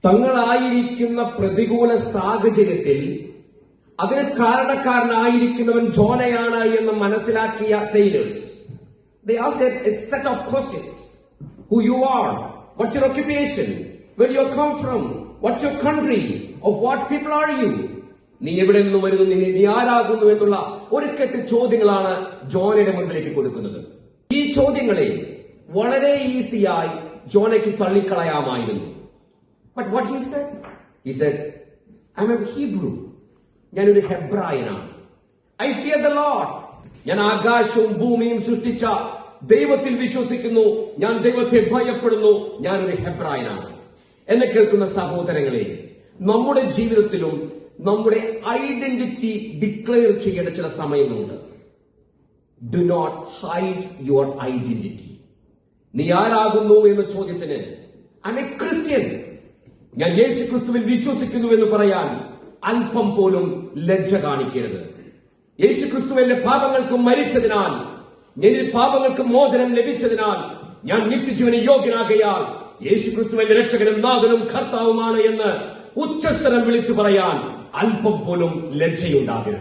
തങ്ങളായിരിക്കുന്ന പ്രതികൂല സാഹചര്യത്തിൽ അതിന് കാരണക്കാരനായിരിക്കുന്നവൻ ജോനയാണ് എന്ന് മനസ്സിലാക്കിയ sailors, they asked a set of questions. Who you are, what's your occupation, where do you come from, what's your country, of what people are you, നീ എവിടെ നിന്ന് വരുന്നു, നീ ആരാകുന്നു എന്നുള്ള ഒരു കെട്ട് ചോദ്യങ്ങളാണ് ജോനയുടെ മുൻപിലേക്ക് കൊടുക്കുന്നത്. ഈ ചോദ്യങ്ങളെ വളരെ ഈസിയായി ജോനയ്ക്ക് തള്ളിക്കളയാമായിരുന്നു. But what he said, I'm a Hebrew. ഞാനൊരു ഹെബ്രായനാണ്. I fear the Lord. ഞാൻ ആകാശവും ഭൂമിയും സൃഷ്ടിച്ച ദൈവത്തിൽ വിശ്വസിക്കുന്നു. ഞാൻ ദൈവത്തെ ഭയപ്പെടുന്നു. ഞാനൊരു ഹെബ്രായനാണ്. എന്നെ കേൾക്കുന്ന സഹോദരങ്ങളെ, നമ്മുടെ ജീവിതത്തിലും നമ്മുടെ ഐഡന്റിറ്റി ഡിക്ലെയർ ചെയ്യേണ്ട ചില സമയങ്ങളുണ്ട്. Do not hide your identity. നീ ആരാകുന്നു എന്ന ചോദ്യത്തിന് ഐ എം എ ക്രിസ്ത്യൻ, ഞാൻ യേശു ക്രിസ്തുവിൽ വിശ്വസിക്കുന്നു എന്ന് പറയാൻ അല്പം പോലും ലജ്ജ കാണിക്കരുത്. യേശു ക്രിസ്തു എന്റെ പാപങ്ങൾക്ക് മരിച്ചതിനാൽ, എന്നിൽ പാപങ്ങൾക്ക് മോചനം ലഭിച്ചതിനാൽ ഞാൻ നിത്യജീവന യോഗ്യനാകയാൽ യേശു ക്രിസ്തു എന്റെ രക്ഷകനും നാഥനും കർത്താവുമാണ് എന്ന് ഉച്ചസ്ഥലം വിളിച്ചു പറയാൻ അല്പം പോലും ലജ്ജയുണ്ടാകരുത്.